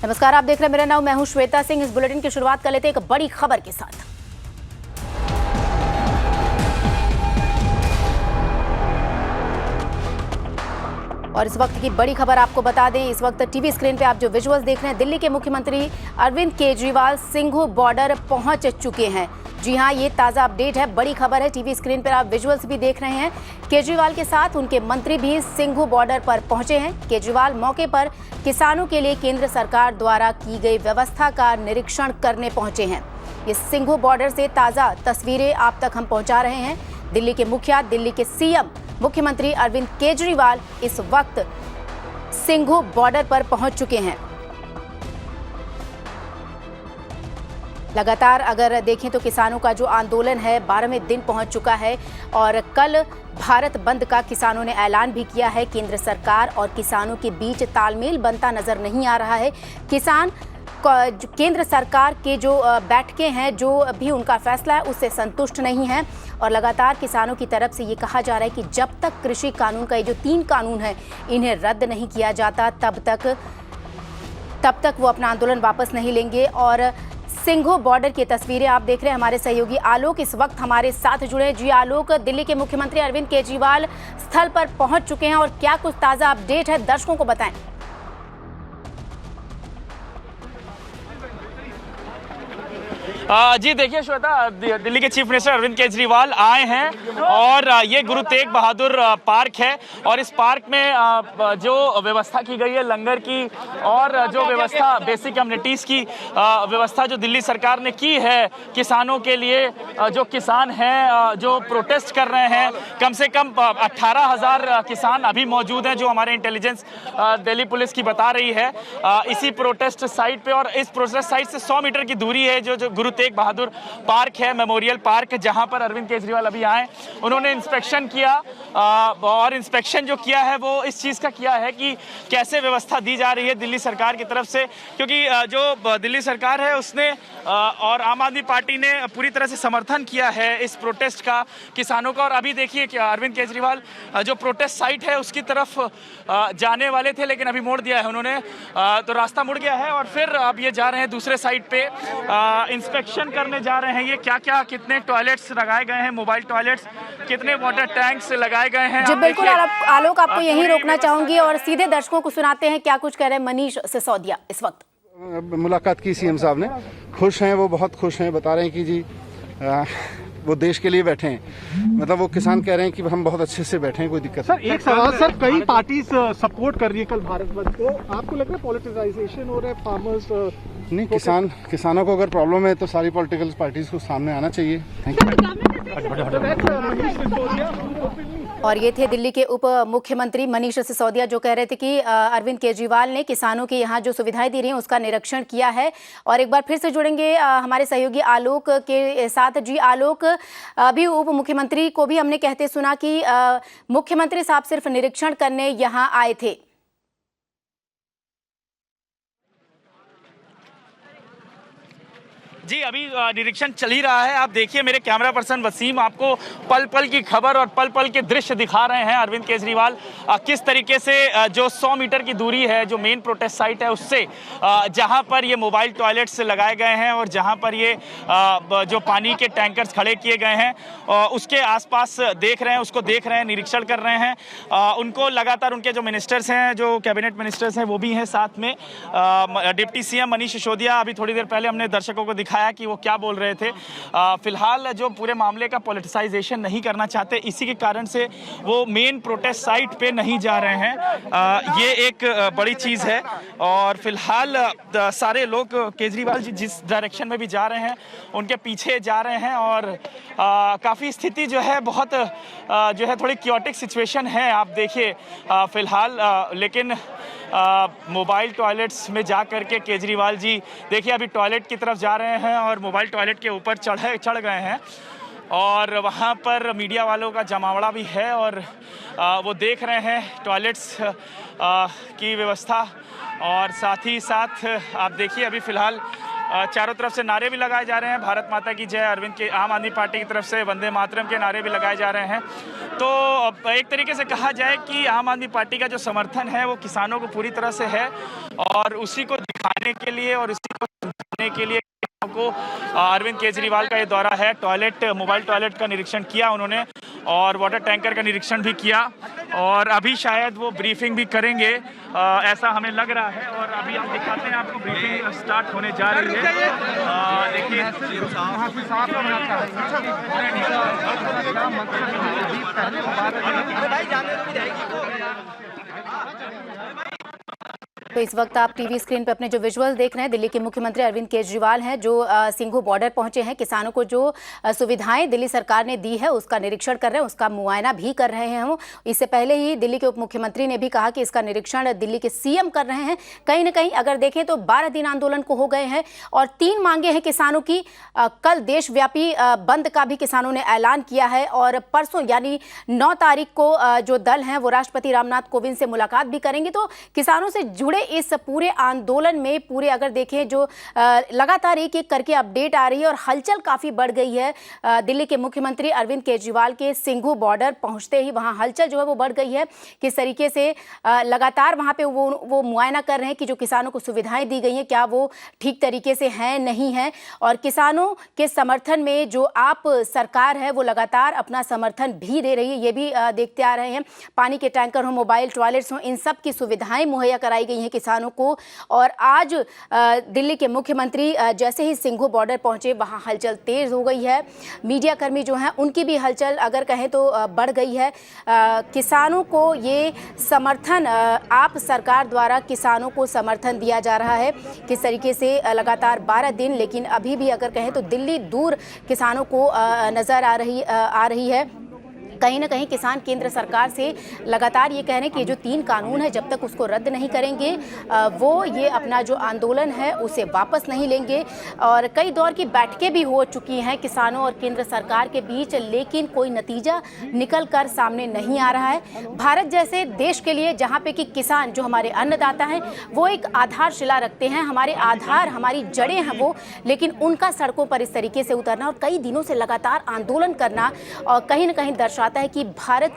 नमस्कार, आप देख रहे हैं मेरा नाम, मैं हूं श्वेता सिंह। इस बुलेटिन की शुरुआत कर लेते हैं एक बड़ी खबर के साथ। और इस वक्त की बड़ी खबर आपको बता दें, इस वक्त टीवी स्क्रीन पे आप जो विजुअल्स देख रहे हैं, दिल्ली के मुख्यमंत्री अरविंद केजरीवाल सिंघू बॉर्डर पहुंच चुके हैं। जी हां, ये ताज़ा अपडेट है, बड़ी खबर है। टीवी स्क्रीन पर आप विजुअल्स भी देख रहे हैं। केजरीवाल के साथ उनके मंत्री भी सिंघू बॉर्डर पर पहुंचे हैं। केजरीवाल मौके पर किसानों के लिए केंद्र सरकार द्वारा की गई व्यवस्था का निरीक्षण करने पहुंचे हैं। ये सिंघू बॉर्डर से ताज़ा तस्वीरें आप तक हम पहुंचा रहे हैं। दिल्ली के मुखिया, दिल्ली के सीएम मुख्यमंत्री अरविंद केजरीवाल इस वक्त सिंघू बॉर्डर पर पहुंच चुके हैं। लगातार अगर देखें तो किसानों का जो आंदोलन है 12वें दिन पहुंच चुका है और कल भारत बंद का किसानों ने ऐलान भी किया है। केंद्र सरकार और किसानों के बीच तालमेल बनता नजर नहीं आ रहा है। किसान केंद्र सरकार के जो बैठकें हैं, जो भी उनका फैसला है, उससे संतुष्ट नहीं है और लगातार किसानों की तरफ से ये कहा जा रहा है कि जब तक कृषि कानून का ये जो 3 कानून है इन्हें रद्द नहीं किया जाता तब तक वो अपना आंदोलन वापस नहीं लेंगे। और सिंघू बॉर्डर की तस्वीरें आप देख रहे हैं। हमारे सहयोगी आलोक इस वक्त हमारे साथ जुड़े। जी आलोक, दिल्ली के मुख्यमंत्री अरविंद केजरीवाल स्थल पर पहुंच चुके हैं और क्या कुछ ताज़ा अपडेट है, दर्शकों को बताएं। जी देखिए श्वेता, दिल्ली के चीफ मिनिस्टर अरविंद केजरीवाल आए हैं और ये गुरु तेग बहादुर पार्क है और इस पार्क में जो व्यवस्था की गई है लंगर की और जो व्यवस्था बेसिक कम्युनिटीज़ की व्यवस्था जो दिल्ली सरकार ने की है किसानों के लिए, जो किसान हैं जो प्रोटेस्ट कर रहे हैं, कम से कम 18,000 किसान अभी मौजूद हैं जो हमारे इंटेलिजेंस दिल्ली पुलिस की बता रही है इसी प्रोटेस्ट साइट पे। और इस प्रोटेस्ट साइट से 100 मीटर की दूरी है जो गुरु तेग बहादुर पार्क है, मेमोरियल पार्क, जहां पर अरविंद केजरीवाल अभी आए। उन्होंने इंस्पेक्शन किया और इंस्पेक्शन जो किया है वो इस चीज़ का किया है कि कैसे व्यवस्था दी जा रही है दिल्ली सरकार की तरफ से, क्योंकि जो दिल्ली सरकार है उसने और आम आदमी पार्टी ने पूरी तरह से समर्थन किया है इस प्रोटेस्ट का किसानों का। और अभी देखिए कि अरविंद केजरीवाल जो प्रोटेस्ट साइट है उसकी तरफ जाने वाले थे लेकिन अभी मोड़ दिया है उन्होंने, तो रास्ता मुड़ गया है और फिर अब ये जा रहे हैं दूसरे साइड पे इंस्पेक्शन करने जा रहे हैं। ये क्या कितने टॉयलेट्स लगाए गए हैं, मोबाइल टॉयलेट्स, कितने वाटर टैंक्स लगाए गए हैं। जी बिल्कुल आलोक, आपको यहीं रोकना चाहूंगी और सीधे दर्शकों को सुनाते हैं क्या कुछ कह रहे हैं मनीष सिसोदिया। इस वक्त मुलाकात की सीएम साहब ने, खुश हैं, वो बहुत खुश हैं, बता रहे हैं कि जी वो देश के लिए बैठे हैं। मतलब वो किसान कह रहे हैं कि हम बहुत अच्छे से बैठे हैं, कोई दिक्कत नहीं। सर एक सवाल, सर कई पार्टी सपोर्ट कर रही है कल भारत बंद को, आपको लग रहा है पॉलिटिसाइजेशन हो रहा है फार्मर्स? नहीं, किसानों को अगर प्रॉब्लम है तो सारी पॉलिटिकल पार्टीज को सामने आना चाहिए। Thank you. और ये थे दिल्ली के उप मुख्यमंत्री मनीष सिसोदिया जो कह रहे थे कि अरविंद केजरीवाल ने किसानों के यहाँ जो सुविधाएं दी रही हैं उसका निरीक्षण किया है। और एक बार फिर से जुड़ेंगे हमारे सहयोगी आलोक के साथ। जी आलोक, अभी उप मुख्यमंत्री को भी हमने कहते सुना कि मुख्यमंत्री साहब सिर्फ निरीक्षण करने यहाँ आए थे। जी अभी निरीक्षण चल ही रहा है। आप देखिए, मेरे कैमरा पर्सन वसीम आपको पल पल की खबर और पल पल के दृश्य दिखा रहे हैं। अरविंद केजरीवाल किस तरीके से जो 100 मीटर की दूरी है जो मेन प्रोटेस्ट साइट है उससे जहां पर ये मोबाइल टॉयलेट्स लगाए गए हैं और जहां पर ये जो पानी के टैंकर्स खड़े किए गए हैं उसके आसपास देख रहे हैं, उसको देख रहे हैं, निरीक्षण कर रहे हैं। उनको लगातार उनके जो मिनिस्टर्स हैं, जो कैबिनेट मिनिस्टर्स हैं, वो भी हैं साथ में। डिप्टी सीएम मनीष सिसोदिया, अभी थोड़ी देर पहले हमने दर्शकों को दिखाया कि वो क्या बोल रहे थे। फिलहाल जो पूरे मामले का पॉलिटिसाइजेशन नहीं करना चाहते, इसी के कारण से वो मेन प्रोटेस्ट साइट पे नहीं जा रहे हैं। ये एक बड़ी चीज है। और फिलहाल सारे लोग केजरीवाल जी जिस डायरेक्शन में भी जा रहे हैं उनके पीछे जा रहे हैं और काफ़ी स्थिति जो है बहुत जो है थोड़ी क्योटिक सिचुएशन है। आप देखिए फिलहाल, लेकिन मोबाइल टॉयलेट्स में जा करके केजरीवाल जी देखिए अभी टॉयलेट की तरफ जा रहे हैं और मोबाइल टॉयलेट के ऊपर चढ़ गए हैं और वहाँ पर मीडिया वालों का जमावड़ा भी है और वो देख रहे हैं टॉयलेट्स की व्यवस्था। और साथ ही साथ आप देखिए अभी फ़िलहाल चारों तरफ से नारे भी लगाए जा रहे हैं, भारत माता की जय, अरविंद के आम आदमी पार्टी की तरफ से वंदे मातरम के नारे भी लगाए जा रहे हैं। तो एक तरीके से कहा जाए कि आम आदमी पार्टी का जो समर्थन है वो किसानों को पूरी तरह से है, और उसी को दिखाने के लिए और उसी को समझाने के लिए को अरविंद केजरीवाल का ये दौरा है। मोबाइल टॉयलेट का निरीक्षण किया उन्होंने और वाटर टैंकर का निरीक्षण भी किया, और अभी शायद वो ब्रीफिंग भी करेंगे, ऐसा हमें लग रहा है। और अभी हम दिखाते हैं आपको, ब्रीफिंग स्टार्ट होने जा रही है। देखिए तो इस वक्त आप टीवी स्क्रीन पर अपने जो विजुअल देख रहे हैं, दिल्ली के मुख्यमंत्री अरविंद केजरीवाल हैं जो सिंघू बॉर्डर पहुंचे हैं। किसानों को जो सुविधाएं दिल्ली सरकार ने दी है उसका निरीक्षण कर रहे हैं, उसका मुआयना भी कर रहे हैं। वो इससे पहले ही दिल्ली के उप मुख्यमंत्री ने भी कहा कि इसका निरीक्षण दिल्ली के सीएम कर रहे हैं। कहीं ना कहीं अगर देखें तो 12 दिन आंदोलन को हो गए हैं और 3 मांगे हैं किसानों की। कल देशव्यापी बंद का भी किसानों ने ऐलान किया है, और परसों यानी 9 तारीख को जो दल हैं वो राष्ट्रपति रामनाथ कोविंद से मुलाकात भी करेंगे। तो किसानों से जुड़े इस पूरे आंदोलन में पूरे अगर देखें जो लगातार एक एक करके अपडेट आ रही है और हलचल काफी बढ़ गई है। दिल्ली के मुख्यमंत्री अरविंद केजरीवाल के सिंघू बॉर्डर पहुंचते ही वहां हलचल जो है वो बढ़ गई है। किस तरीके से लगातार वहां पे वो मुआयना कर रहे हैं कि जो किसानों को सुविधाएं दी गई हैं क्या वो ठीक तरीके से हैं नहीं है, और किसानों के समर्थन में जो आप सरकार है वो लगातार अपना समर्थन भी दे रही है। ये भी देखते आ रहे हैं, पानी के टैंकर हो, मोबाइल टॉयलेट्स हो, इन सब की सुविधाएं मुहैया कराई गई हैं किसानों को। और आज दिल्ली के मुख्यमंत्री जैसे ही सिंघू बॉर्डर पहुंचे वहां हलचल तेज हो गई है। मीडिया कर्मी जो हैं उनकी भी हलचल अगर कहें तो बढ़ गई है। किसानों को ये समर्थन आप सरकार द्वारा किसानों को समर्थन दिया जा रहा है। किस तरीके से लगातार 12 दिन, लेकिन अभी भी अगर कहें तो दिल्ली दूर किसानों को नजर आ रही है। कहीं ना कहीं किसान केंद्र सरकार से लगातार ये कह रहे हैं कि ये जो 3 कानून है जब तक उसको रद्द नहीं करेंगे वो ये अपना जो आंदोलन है उसे वापस नहीं लेंगे। और कई दौर की बैठकें भी हो चुकी हैं किसानों और केंद्र सरकार के बीच, लेकिन कोई नतीजा निकल कर सामने नहीं आ रहा है। भारत जैसे देश के लिए जहाँ पे कि किसान जो हमारे अन्नदाता हैं वो एक आधारशिला रखते हैं, हमारे आधार हमारी जड़ें हैं वो, लेकिन उनका सड़कों पर इस तरीके से उतरना और कई दिनों से लगातार आंदोलन करना और कहीं ना कहीं दर्शाता है कि भारत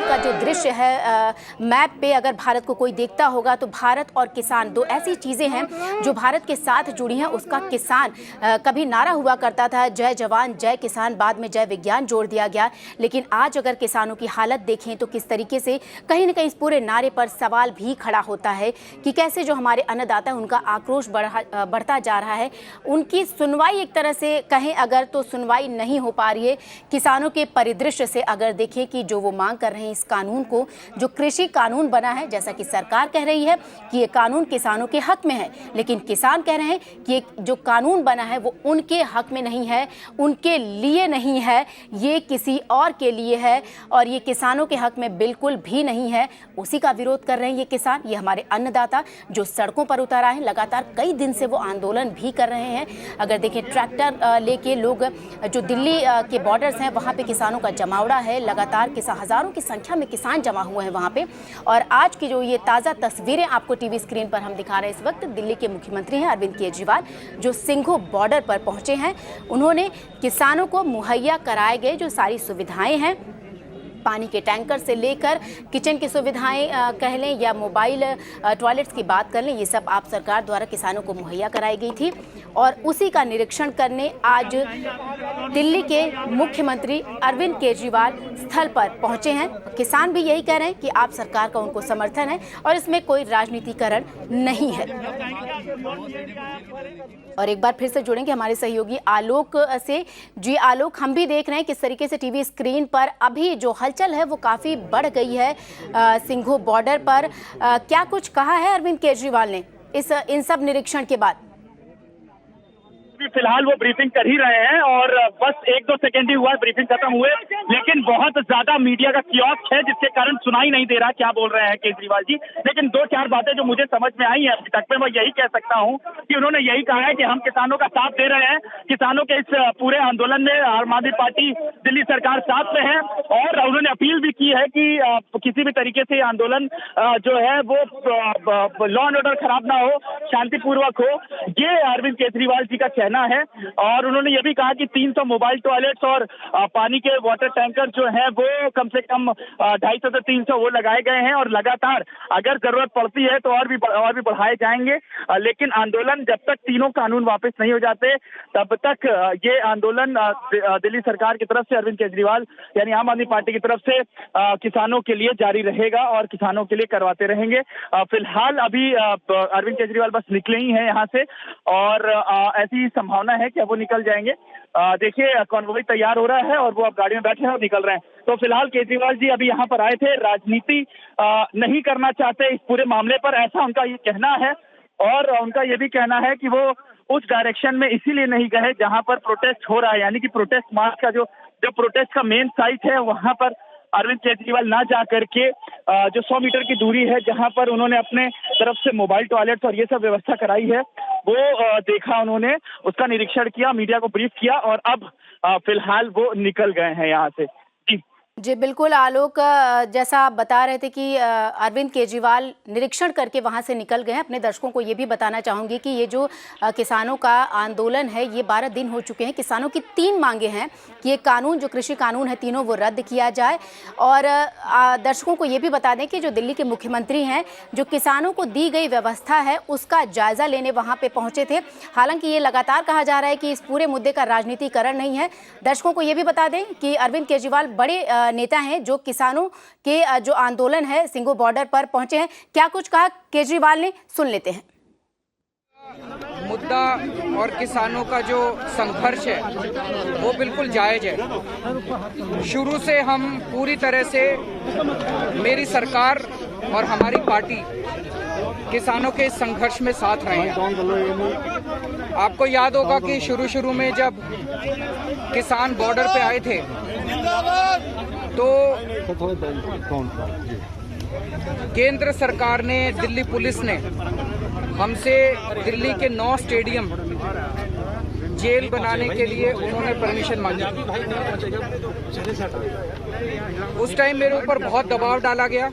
का जो दृश्य है मैप पे अगर भारत को कोई देखता होगा तो भारत और किसान 2 ऐसी चीजें हैं जो भारत के साथ जुड़ी हैं। उसका किसान कभी नारा हुआ करता था जय जवान जय किसान, बाद में जय विज्ञान जोड़ दिया गया, लेकिन आज अगर किसानों की हालत देखें तो किस तरीके से कहीं ना कहीं इस पूरे नारे पर सवाल भी खड़ा होता है कि कैसे जो हमारे अन्नदाता हैं उनका आक्रोश बढ़ता जा रहा है। उनकी सुनवाई एक तरह से कहें अगर तो सुनवाई नहीं हो पा रही है। किसानों के परिदृश्य से अगर देखें कि जो वो मांग कर रहे हैं इस कानून को, जो कृषि कानून बना है, जैसा कि सरकार कह रही है कि ये कानून किसानों के हक में है, लेकिन किसान कह रहे हैं कि जो कानून बना है वो उनके हक में नहीं है, उनके लिए नहीं है, ये किसी और के लिए है और ये किसानों के हक में बिल्कुल भी नहीं है। उसी का विरोध कर रहे हैं ये किसान, ये हमारे अन्नदाता जो सड़कों पर उतर आए हैं। लगातार कई दिन से वो आंदोलन भी कर रहे हैं। अगर देखें ट्रैक्टर लेके लोग जो दिल्ली के बॉर्डर्स हैं वहाँ पे किसानों का जमावड़ा है, लगातार हजारों की संख्या में किसान जमा हुए हैं वहाँ पे। और आज की जो ये ताज़ा तस्वीरें आपको टीवी स्क्रीन पर हम दिखा रहे हैं, इस वक्त दिल्ली के मुख्यमंत्री हैं अरविंद केजरीवाल जो सिंघू बॉर्डर पर पहुंचे हैं। उन्होंने किसानों को मुहैया कराए गए जो सारी सुविधाएं हैं, पानी के टैंकर से लेकर किचन की सुविधाएं कह लें या मोबाइल टॉयलेट्स की बात कर लें, ये सब आप सरकार द्वारा किसानों को मुहैया कराई गई थी। और उसी का निरीक्षण करने आज दिल्ली के मुख्यमंत्री अरविंद केजरीवाल स्थल पर पहुंचे हैं। किसान भी यही कह रहे हैं कि आप सरकार का उनको समर्थन है और इसमें कोई राजनीतिकरण नहीं है। और एक बार फिर से जुड़ेंगे हमारे सहयोगी आलोक से। जी आलोक, हम भी देख रहे हैं किस तरीके से टीवी स्क्रीन पर अभी जो हलचल है वो काफ़ी बढ़ गई है सिंघू बॉर्डर पर। क्या कुछ कहा है अरविंद केजरीवाल ने इन सब निरीक्षण के बाद? फिलहाल वो ब्रीफिंग कर ही रहे हैं और बस 1-2 सेकंड ही हुआ ब्रीफिंग खत्म हुए, लेकिन बहुत ज्यादा मीडिया का कियोस्क है जिसके कारण सुनाई नहीं दे रहा क्या बोल रहे हैं केजरीवाल जी। लेकिन 2-4 बातें जो मुझे समझ में आई है अभी तक में, मैं यही कह सकता हूं कि उन्होंने यही कहा है कि हम किसानों का साथ दे रहे हैं, किसानों के इस पूरे आंदोलन में आम आदमी पार्टी दिल्ली सरकार साथ में है। और उन्होंने अपील भी की है कि किसी भी तरीके से आंदोलन जो है वो लॉ एंड ऑर्डर खराब ना हो, शांतिपूर्वक हो, ये अरविंद केजरीवाल जी का कहना है। और उन्होंने ये भी कहा कि 300 मोबाइल टॉयलेट्स और पानी के वाटर टैंकर जो है वो कम से कम 250 से 300 वो लगाए गए हैं, और लगातार अगर जरूरत पड़ती है तो और भी बढ़ाए जाएंगे। लेकिन आंदोलन जब तक तीनों कानून वापस नहीं हो जाते तब तक ये आंदोलन दिल्ली सरकार की तरफ से, अरविंद केजरीवाल यानी आम आदमी पार्टी की तरफ से किसानों के लिए जारी रहेगा और किसानों के लिए करवाते रहेंगे। फिलहाल अभी अरविंद केजरीवाल बस निकले ही हैं यहाँ से, और ऐसी संभावना है कि वो निकल जाएंगे। देखिए कॉन्वॉय तैयार हो रहा है और वो अब गाड़ी में बैठे हैं और निकल रहे हैं। तो फिलहाल केजरीवाल जी अभी यहाँ पर आए थे, राजनीति नहीं करना चाहते इस पूरे मामले पर, ऐसा उनका ये कहना है। और उनका ये भी कहना है कि वो उस डायरेक्शन में इसीलिए नहीं गए जहां पर प्रोटेस्ट हो रहा है, यानी कि प्रोटेस्ट मार्च का जो प्रोटेस्ट का मेन साइट है वहां पर अरविंद केजरीवाल ना जा करके जो 100 मीटर की दूरी है जहां पर उन्होंने अपने तरफ से मोबाइल टॉयलेट्स और ये सब व्यवस्था कराई है वो देखा, उन्होंने उसका निरीक्षण किया, मीडिया को ब्रीफ किया और अब फिलहाल वो निकल गए हैं यहाँ से। जी बिल्कुल आलोक, जैसा आप बता रहे थे कि अरविंद केजरीवाल निरीक्षण करके वहां से निकल गए हैं। अपने दर्शकों को ये भी बताना चाहूंगी कि ये जो किसानों का आंदोलन है ये 12 दिन हो चुके हैं। किसानों की 3 मांगे हैं कि ये कानून जो कृषि कानून है तीनों वो रद्द किया जाए। और दर्शकों को ये भी बता दें कि जो दिल्ली के मुख्यमंत्री हैं जो किसानों को दी गई व्यवस्था है उसका जायजा लेने वहां पे पहुंचे थे। हालांकि ये लगातार कहा जा रहा है कि इस पूरे मुद्दे का राजनीतिकरण नहीं है। दर्शकों को ये भी बता दें कि अरविंद केजरीवाल बड़े नेता हैं जो किसानों के जो आंदोलन है सिंघू बॉर्डर पर पहुंचे हैं। क्या कुछ कहा केजरीवाल ने, सुन लेते हैं। मुद्दा और किसानों का जो संघर्ष है वो बिल्कुल जायज है। शुरू से हम पूरी तरह से, मेरी सरकार और हमारी पार्टी किसानों के इस संघर्ष में साथ रहे हैं। आपको याद होगा कि शुरू में जब किसान बॉर्डर पे आए थे तो केंद्र सरकार ने, दिल्ली पुलिस ने हमसे दिल्ली के 9 स्टेडियम जेल बनाने के लिए उन्होंने परमिशन मांगी। उस टाइम मेरे ऊपर बहुत दबाव डाला गया,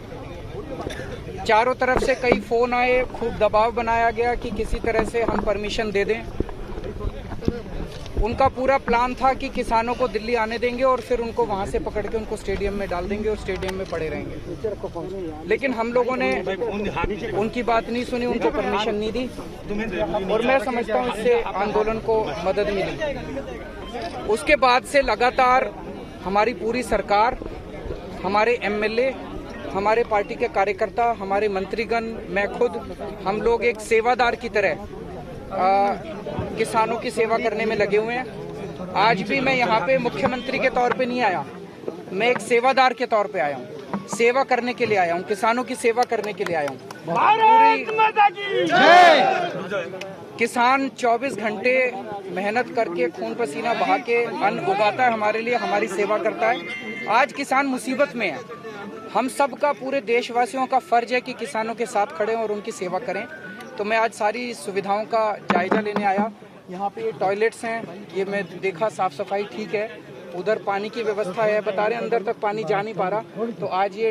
चारों तरफ से कई फोन आए, खूब दबाव बनाया गया कि किसी तरह से हम परमिशन दे दें। उनका पूरा प्लान था कि किसानों को दिल्ली आने देंगे और फिर उनको वहां से पकड़ के उनको स्टेडियम में डाल देंगे और स्टेडियम में पड़े रहेंगे। लेकिन हम लोगों ने उनकी बात नहीं सुनी, उनको परमिशन नहीं दी और मैं समझता हूँ इससे आंदोलन को मदद मिली। उसके बाद से लगातार हमारी पूरी सरकार, हमारे एमएलए, हमारे पार्टी के कार्यकर्ता, हमारे मंत्रीगण, मैं खुद, हम लोग एक सेवादार की तरह किसानों की सेवा करने में लगे हुए हैं। आज भी मैं यहाँ पे मुख्यमंत्री के तौर पे नहीं आया, मैं एक सेवादार के तौर पे आया हूँ, सेवा करने के लिए आया हूँ, किसानों की सेवा करने के लिए आया हूँ। किसान 24 घंटे मेहनत करके खून पसीना बहा के अन्न उगाता है हमारे लिए, हमारी सेवा करता है। आज किसान मुसीबत में है, हम सब का, पूरे देशवासियों का फर्ज है कि किसानों के साथ खड़े और उनकी सेवा करें। तो मैं आज सारी सुविधाओं का जायजा लेने आया। यहाँ पे ये टॉयलेट्स हैं, ये मैं देखा साफ सफाई ठीक है, उधर पानी की व्यवस्था है, बता रहे अंदर तक पानी जा नहीं पा रहा, तो आज ये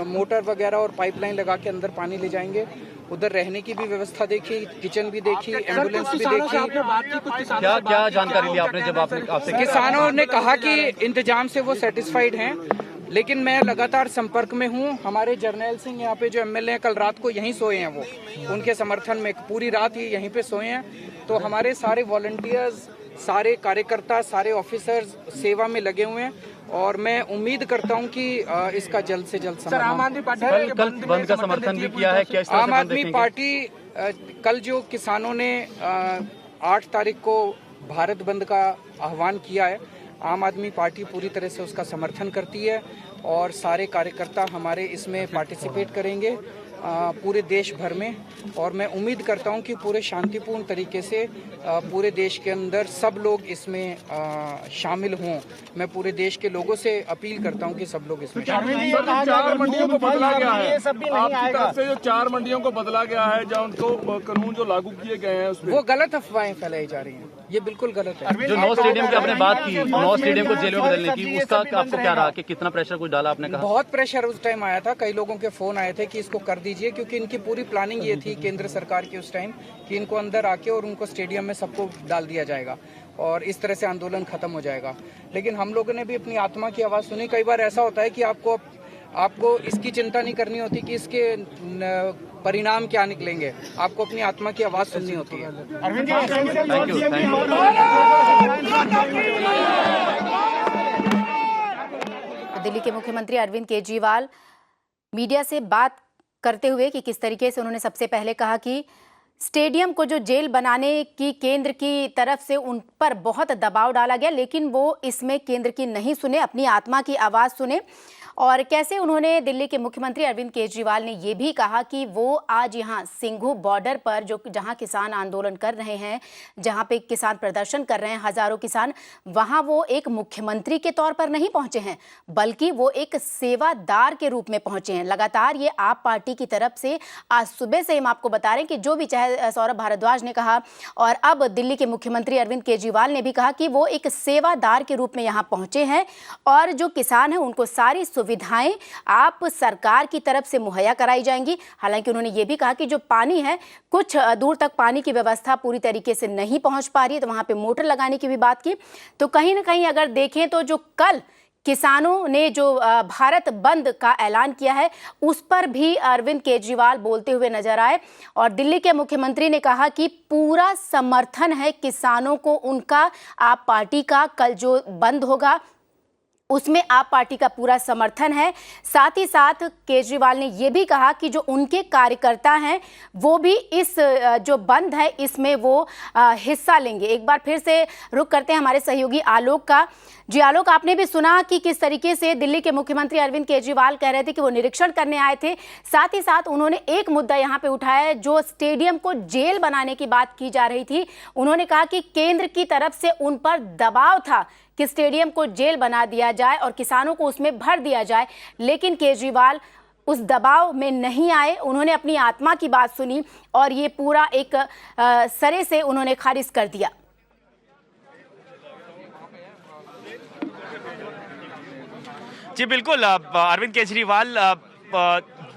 मोटर वगैरह और पाइपलाइन लगा के अंदर पानी ले जाएंगे। उधर रहने की भी व्यवस्था देखी, किचन भी देखी, एम्बुलेंस भी देखी। क्या जानकारी ली आपने जब आपसे? किसानों ने कहा कि इंतजाम से वो सेटिस्फाइड हैं, लेकिन मैं लगातार संपर्क में हूँ। हमारे जर्नैल सिंह यहाँ पे जो एमएलए हैं, कल रात को यहीं सोए हैं, वो उनके समर्थन में पूरी रात ये यहीं पे सोए हैं। तो हमारे सारे वॉलंटियर्स, सारे कार्यकर्ता, सारे ऑफिसर्स सेवा में लगे हुए हैं और मैं उम्मीद करता हूं कि इसका जल्द से जल्द समाधान। आम आदमी पार्टी कल बंद का समर्थन भी किया है, क्या आम आदमी पार्टी कल जो किसानों ने 8 तारीख को भारत बंद का आह्वान किया है, आम आदमी पार्टी पूरी तरह से उसका समर्थन करती है और सारे कार्यकर्ता हमारे इसमें पार्टिसिपेट करेंगे पूरे देश भर में। और मैं उम्मीद करता हूं कि पूरे शांतिपूर्ण तरीके से पूरे देश के अंदर सब लोग इसमें शामिल हों। मैं पूरे देश के लोगों से अपील करता हूं कि सब लोग इसमें शामिल हों। 4 मंडियों को बदला गया है, आपकी तरफ से जो 4 मंडियों को बदला गया है, जहाँ उनको कानून जो लागू किए गए हैं उसमें वो गलत अफवाहें फैलाई जा रही हैं, ये बिल्कुल गलत है। जो 9 स्टेडियम की आपने बात की, 9 स्टेडियम को जेल में बदलने की, उसका आपको क्या रहा कि कितना प्रेशर कुछ डाला आपने? कहा बहुत प्रेशर उस टाइम आया था, कई लोगों के फोन आए थे कि इसको कर दीजिए, लीजिए, क्योंकि इनकी पूरी प्लानिंग ये थी केंद्र सरकार की उस टाइम कि इनको अंदर आके और उनको स्टेडियम में सबको डाल दिया जाएगा और इस तरह से आंदोलन खत्म हो जाएगा। लेकिन हम लोगों ने भी अपनी आत्मा की आवाज़ सुनी। कई बार ऐसा होता है कि आपको इसकी चिंता नहीं करनी होती कि इसके परिणाम क्या निकलेंगे, आपको अपनी आत्मा की आवाज़ सुननी होती है। दिल्ली के मुख्यमंत्री अरविंद केजरीवाल मीडिया से बात करते हुए कि किस तरीके से उन्होंने सबसे पहले कहा कि स्टेडियम को जो जेल बनाने की केंद्र की तरफ से उन पर बहुत दबाव डाला गया, लेकिन वो इसमें केंद्र की नहीं सुने, अपनी आत्मा की आवाज़ सुने। और कैसे उन्होंने दिल्ली के मुख्यमंत्री अरविंद केजरीवाल ने ये भी कहा कि वो आज यहाँ सिंघू बॉर्डर पर जहाँ किसान आंदोलन कर रहे हैं, जहाँ पे किसान प्रदर्शन कर रहे हैं, हजारों किसान, वहाँ वो एक मुख्यमंत्री के तौर पर नहीं पहुंचे हैं, बल्कि वो एक सेवादार के रूप में पहुंचे हैं। लगातार ये आप पार्टी की तरफ से आज सुबह से हम आपको बता रहे हैं कि जो भी चाहे सौरभ भारद्वाज ने कहा और अब दिल्ली के मुख्यमंत्री अरविंद केजरीवाल ने भी कहा कि वो एक सेवादार के रूप में यहाँ पहुंचे हैं और जो किसान हैं उनको सारी सुविधाएं आप सरकार की तरफ से मुहैया कराई जाएंगी। हालांकि उन्होंने ये भी कहा कि जो पानी है, कुछ दूर तक पानी की व्यवस्था पूरी तरीके से नहीं पहुंच पा रही है, तो वहां पे मोटर लगाने की भी बात की। तो कहीं ना कहीं अगर देखें तो जो कल किसानों ने जो भारत बंद का ऐलान किया है, उस पर भी अरविंद केजरीवाल बोलते हुए नजर आए और दिल्ली के मुख्यमंत्री ने कहा कि पूरा समर्थन है किसानों को उनका, आप पार्टी का कल जो बंद होगा उसमें आप पार्टी का पूरा समर्थन है। साथ ही साथ केजरीवाल ने यह भी कहा कि जो उनके कार्यकर्ता हैं वो भी इस जो बंद है इसमें वो हिस्सा लेंगे। एक बार फिर से रुख करते हैं हमारे सहयोगी आलोक का। जी आलोक, आपने भी सुना कि किस तरीके से दिल्ली के मुख्यमंत्री अरविंद केजरीवाल कह रहे थे कि वो निरीक्षण करने आए थे। साथ ही साथ उन्होंने एक मुद्दा यहाँ पे उठाया है, जो स्टेडियम को जेल बनाने की बात की जा रही थी। उन्होंने कहा कि केंद्र की तरफ से उन पर दबाव था कि स्टेडियम को जेल बना दिया जाए और किसानों को उसमें भर दिया जाए, लेकिन केजरीवाल उस दबाव में नहीं आए। उन्होंने अपनी आत्मा की बात सुनी और ये पूरा एक सरे से उन्होंने खारिज कर दिया। जी बिल्कुल, अरविंद केजरीवाल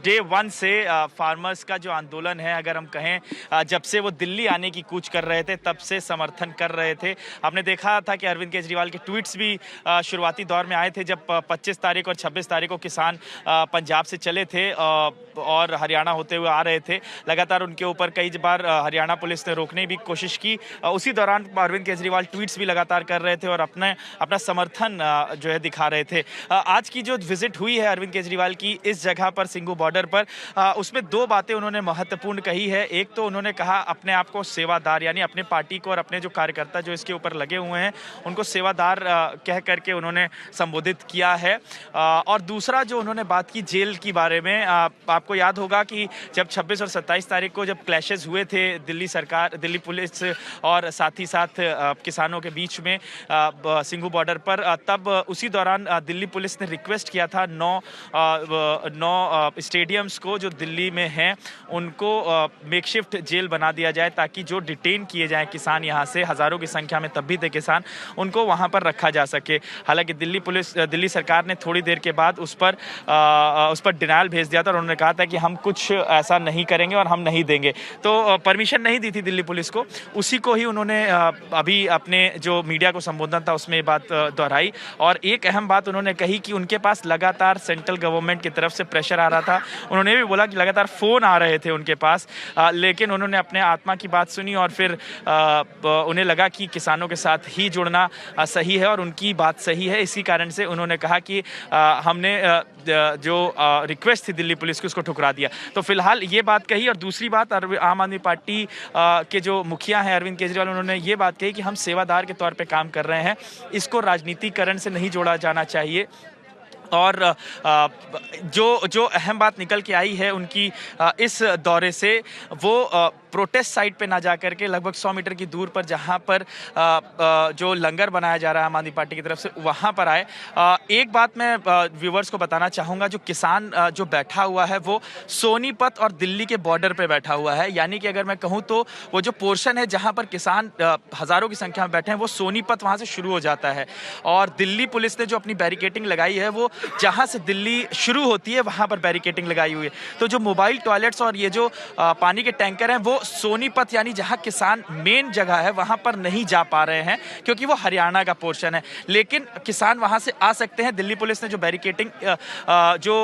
डे 1 से फार्मर्स का जो आंदोलन है, अगर हम कहें जब से वो दिल्ली आने की कूच कर रहे थे तब से समर्थन कर रहे थे। आपने देखा था कि अरविंद केजरीवाल के ट्वीट्स भी शुरुआती दौर में आए थे जब 25 तारीख और 26 तारीख को किसान पंजाब से चले थे और हरियाणा होते हुए आ रहे थे। लगातार उनके ऊपर कई बार हरियाणा पुलिस ने रोकने की कोशिश की। उसी दौरान अरविंद केजरीवाल ट्वीट्स भी लगातार कर रहे थे और अपना समर्थन जो है दिखा रहे थे। आज की जो विजिट हुई है अरविंद केजरीवाल की इस जगह पर सिंघू बॉर्डर पर, उसमें दो बातें उन्होंने महत्वपूर्ण कही है। एक तो उन्होंने कहा अपने आप को सेवादार, यानी अपने पार्टी को और अपने जो कार्यकर्ता जो इसके ऊपर लगे हुए हैं उनको सेवादार कह करके उन्होंने संबोधित किया है। और दूसरा जो उन्होंने बात की जेल की बारे में, आपको याद होगा कि जब 26 और 27 तारीख को जब क्लैशेस हुए थे दिल्ली पुलिस और साथ ही साथ किसानों के बीच में सिंघू बॉर्डर पर, तब उसी दौरान दिल्ली पुलिस ने रिक्वेस्ट किया था 9 स्टेडियम्स को जो दिल्ली में हैं उनको मेकशिफ्ट जेल बना दिया जाए, ताकि जो डिटेन किए जाएं किसान यहाँ से, हज़ारों की संख्या में तब भी थे किसान, उनको वहाँ पर रखा जा सके। हालांकि दिल्ली सरकार ने थोड़ी देर के बाद उस पर डिनायल भेज दिया था और उन्होंने कहा था कि हम कुछ ऐसा नहीं करेंगे और हम नहीं देंगे। तो परमिशन नहीं दी थी दिल्ली पुलिस को। उसी को ही उन्होंने अभी अपने जो मीडिया को संबोधन था उसमें ये बात दोहराई और एक अहम बात उन्होंने कही कि उनके पास लगातार सेंट्रल गवर्नमेंट की तरफ से प्रेशर आ रहा था। उन्होंने भी बोला कि लगातार फ़ोन आ रहे थे उनके पास, लेकिन उन्होंने अपने आत्मा की बात सुनी और फिर उन्हें लगा कि किसानों के साथ ही जुड़ना सही है और उनकी बात सही है। इसी कारण से उन्होंने कहा कि हमने जो रिक्वेस्ट थी दिल्ली पुलिस की उसको ठुकरा दिया। तो फिलहाल ये बात कही। और दूसरी बात, आम आदमी पार्टी के जो मुखिया हैं अरविंद केजरीवाल, उन्होंने ये बात कही कि हम सेवादार के तौर पे काम कर रहे हैं, इसको राजनीतिकरण से नहीं जोड़ा जाना चाहिए। और जो अहम बात निकल के आई है उनकी इस दौरे से, वो प्रोटेस्ट साइट पे ना जा करके लगभग 100 मीटर की दूर पर जहां पर जो लंगर बनाया जा रहा है आम आदमी पार्टी की तरफ से, वहां पर आए। एक बात मैं व्यूवर्स को बताना चाहूंगा, जो किसान जो बैठा हुआ है वो सोनीपत और दिल्ली के बॉर्डर पे बैठा हुआ है। यानी कि अगर मैं कहूं तो वो जो पोर्शन है जहां पर किसान हजारों की संख्या में बैठे हैं, वो सोनीपत वहां से शुरू हो जाता है। और दिल्ली पुलिस ने जो अपनी बैरिकेटिंग लगाई है वो जहां से दिल्ली शुरू होती है वहां पर बैरिकेटिंग लगाई हुई है। तो जो मोबाइल टॉयलेट्स और ये जो पानी के टैंकर हैं वो सोनीपत यानी जहां किसान मेन जगह है वहां पर नहीं जा पा रहे हैं, क्योंकि वो हरियाणा का पोर्शन है। लेकिन किसान वहां से आ सकते हैं। दिल्ली पुलिस ने जो बैरिकेटिंग जो